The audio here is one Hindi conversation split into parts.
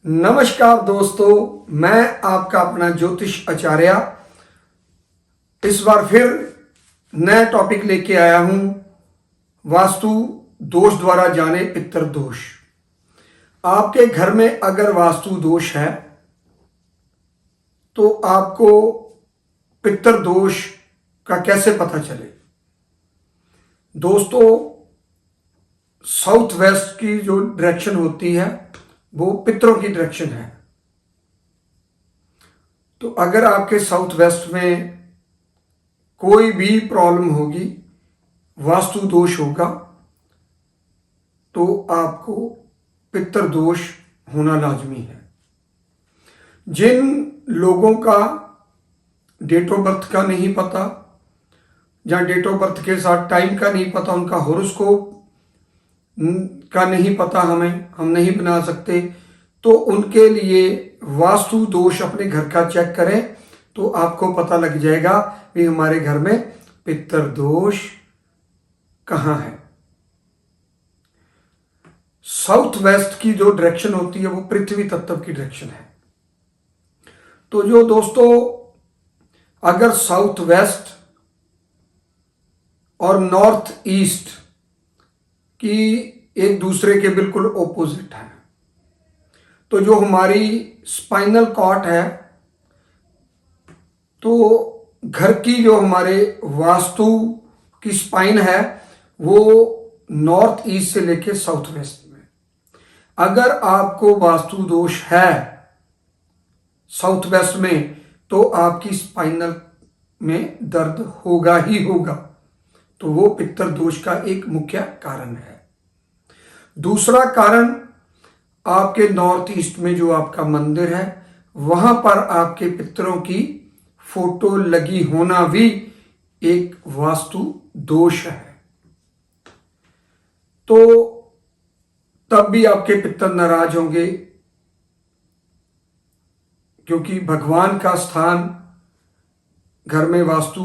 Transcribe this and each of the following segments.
नमस्कार दोस्तों, मैं आपका अपना ज्योतिष आचार्य इस बार फिर नया टॉपिक लेके आया हूं। वास्तु दोष द्वारा जाने पितृ दोष। आपके घर में अगर वास्तु दोष है तो आपको पितृ दोष का कैसे पता चले। दोस्तों, साउथ वेस्ट की जो डायरेक्शन होती है वो पितरों की डायरेक्शन है। तो अगर आपके साउथ वेस्ट में कोई भी प्रॉब्लम होगी, वास्तु दोष होगा, तो आपको पितृ दोष होना लाजमी है। जिन लोगों का डेट ऑफ बर्थ का नहीं पता या डेट ऑफ बर्थ के साथ टाइम का नहीं पता, उनका हॉरोस्कोप का नहीं पता, हम नहीं बना सकते, तो उनके लिए वास्तु दोष अपने घर का चेक करें तो आपको पता लग जाएगा कि हमारे घर में पितृ दोष कहाँ है। साउथ वेस्ट की जो डायरेक्शन होती है वो पृथ्वी तत्व की डायरेक्शन है। तो जो दोस्तों, अगर साउथ वेस्ट और नॉर्थ ईस्ट कि एक दूसरे के बिल्कुल ओपोजिट है, तो जो हमारी स्पाइनल कॉर्ड है, तो घर की जो हमारे वास्तु की स्पाइन है वो नॉर्थ ईस्ट से लेके साउथ वेस्ट में। अगर आपको वास्तु दोष है साउथ वेस्ट में तो आपकी स्पाइनल में दर्द होगा ही होगा, तो वो पितृ दोष का एक मुख्य कारण है। दूसरा कारण, आपके नॉर्थ ईस्ट में जो आपका मंदिर है वहां पर आपके पितरों की फोटो लगी होना भी एक वास्तु दोष है। तो तब भी आपके पितर नाराज होंगे, क्योंकि भगवान का स्थान घर में वास्तु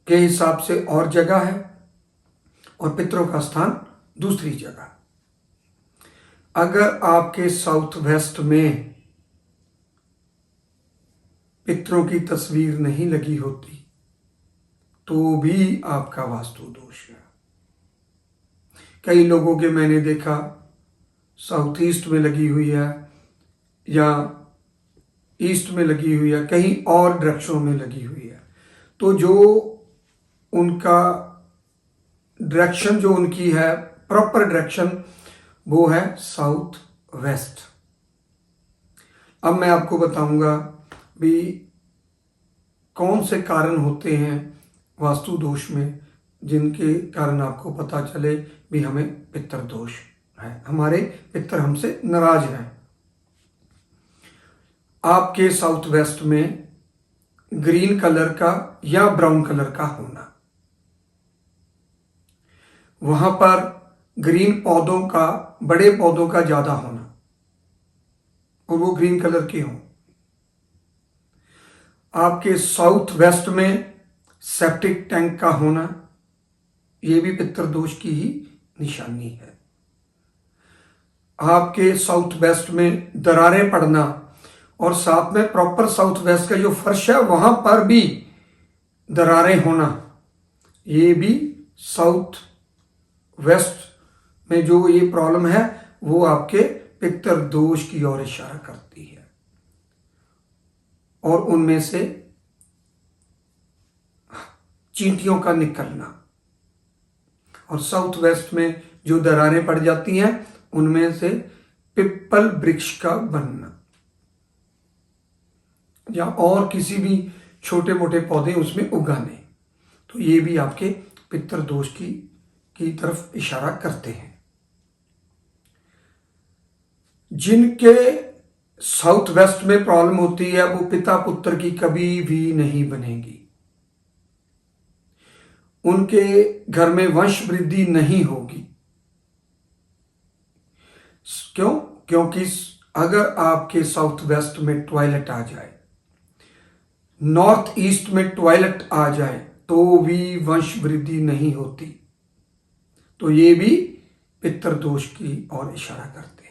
के हिसाब से और जगह है और पितरों का स्थान दूसरी जगह। अगर आपके साउथ वेस्ट में पितरों की तस्वीर नहीं लगी होती तो भी आपका वास्तु दोष है। कई लोगों के मैंने देखा साउथ ईस्ट में लगी हुई है या ईस्ट में लगी हुई है, कहीं और डायरेक्शनों में लगी हुई है, तो जो उनका डायरेक्शन जो उनकी है प्रॉपर डायरेक्शन वो है साउथ वेस्ट। अब मैं आपको बताऊंगा भी कौन से कारण होते हैं वास्तु दोष में जिनके कारण आपको पता चले भी हमें पितृ दोष है, हमारे पितर हमसे नाराज हैं। आपके साउथ वेस्ट में ग्रीन कलर का या ब्राउन कलर का होना, वहां पर ग्रीन पौधों का, बड़े पौधों का ज्यादा होना और वो ग्रीन कलर के हों। आपके साउथ वेस्ट में सेप्टिक टैंक का होना, ये भी पितृ दोष की ही निशानी है। आपके साउथ वेस्ट में दरारें पड़ना और साथ में प्रॉपर साउथ वेस्ट का जो फर्श है वहां पर भी दरारें होना, ये भी साउथ वेस्ट में जो ये प्रॉब्लम है वो आपके पितृ दोष की ओर इशारा करती है। और उनमें से चींटियों का निकलना और साउथ वेस्ट में जो दरारें पड़ जाती हैं उनमें से पिपल वृक्ष का बनना या और किसी भी छोटे मोटे पौधे उसमें उगाने, तो ये भी आपके पितृ दोष की तरफ इशारा करते हैं। जिनके साउथ वेस्ट में प्रॉब्लम होती है वो पिता पुत्र की कभी भी नहीं बनेगी, उनके घर में वंश वृद्धि नहीं होगी। क्यों? क्योंकि अगर आपके साउथ वेस्ट में टॉयलेट आ जाए, नॉर्थ ईस्ट में टॉयलेट आ जाए तो भी वंश वृद्धि नहीं होती, तो ये भी पितृ दोष की ओर इशारा करते हैं।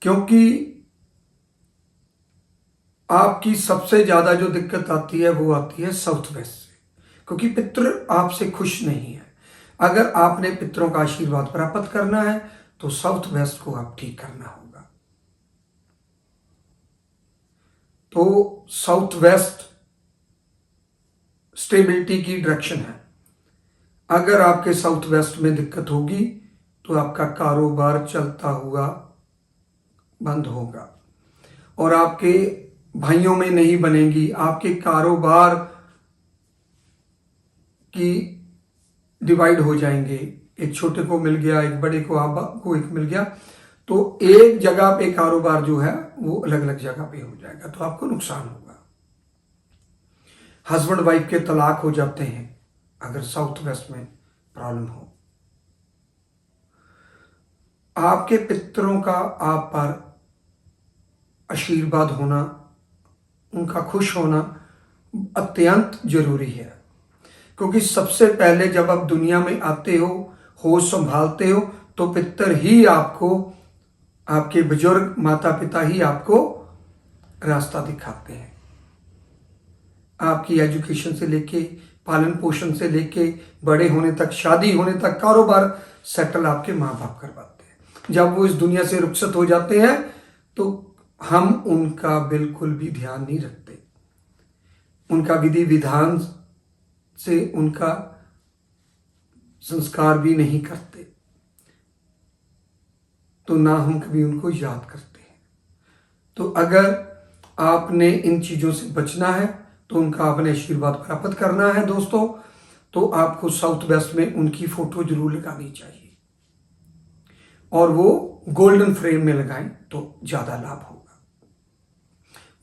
क्योंकि आपकी सबसे ज्यादा जो दिक्कत आती है वो आती है साउथ वेस्ट से, क्योंकि पितृ आपसे खुश नहीं है। अगर आपने पितरों का आशीर्वाद प्राप्त करना है तो साउथ वेस्ट को आप ठीक करना होगा। तो साउथ वेस्ट स्टेबिलिटी की डायरेक्शन है। अगर आपके साउथ वेस्ट में दिक्कत होगी तो आपका कारोबार चलता हुआ बंद होगा और आपके भाइयों में नहीं बनेगी। आपके कारोबार की डिवाइड हो जाएंगे, एक छोटे को मिल गया, एक बड़े को एक मिल गया, तो एक जगह पे कारोबार जो है वो अलग अलग जगह पे हो जाएगा, तो आपको नुकसान होगा। हस्बैंड वाइफ के तलाक हो जाते हैं अगर साउथ वेस्ट में प्रॉब्लम हो। आपके पितरों का आप पर आशीर्वाद होना, उनका खुश होना अत्यंत जरूरी है, क्योंकि सबसे पहले जब आप दुनिया में आते हो, होश संभालते हो, तो पितर ही आपको, आपके बुजुर्ग माता पिता ही आपको रास्ता दिखाते हैं। आपकी एजुकेशन से लेके, पालन पोषण से लेके, बड़े होने तक, शादी होने तक, कारोबार सेटल आपके माँ बाप करवाते हैं। जब वो इस दुनिया से रुखसत हो जाते हैं तो हम उनका बिल्कुल भी ध्यान नहीं रखते, उनका विधि विधान से उनका संस्कार भी नहीं करते, तो ना हम कभी उनको याद करते हैं। तो अगर आपने इन चीजों से बचना है तो उनका आपने आशीर्वाद प्राप्त करना है दोस्तों, तो आपको साउथ वेस्ट में उनकी फोटो जरूर लगानी चाहिए और वो गोल्डन फ्रेम में लगाएं तो ज्यादा लाभ होगा।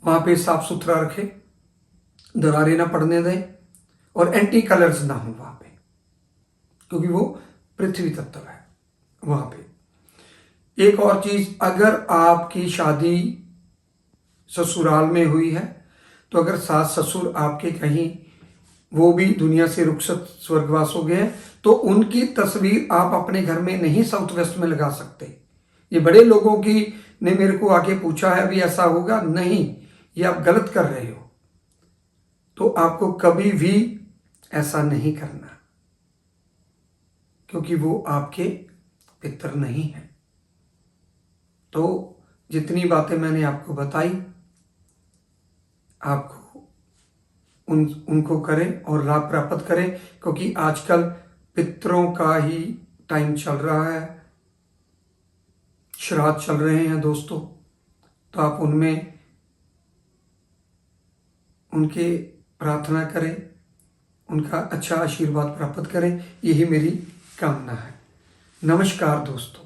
वहां पे साफ सुथरा रखें, दरारें ना पड़ने दें और एंटी कलर्स ना हो वहां पे, क्योंकि वो पृथ्वी तत्व है वहां पे। एक और चीज, अगर आपकी शादी ससुराल में हुई है तो अगर सास ससुर आपके कहीं वो भी दुनिया से रुखसत स्वर्गवास हो गए हैं तो उनकी तस्वीर आप अपने घर में नहीं साउथ वेस्ट में लगा सकते। ये बड़े लोगों की ने मेरे को आके पूछा है भी ऐसा होगा, नहीं, ये आप गलत कर रहे हो। तो आपको कभी भी ऐसा नहीं करना, क्योंकि वो आपके पितर नहीं है। तो जितनी बातें मैंने आपको बताई, आपको उनको करें और लाभ प्राप्त करें, क्योंकि आजकल पितरों का ही टाइम चल रहा है, श्राद्ध चल रहे हैं दोस्तों। तो आप उनमें उनके प्रार्थना करें, उनका अच्छा आशीर्वाद प्राप्त करें, यही मेरी कामना है। नमस्कार दोस्तों।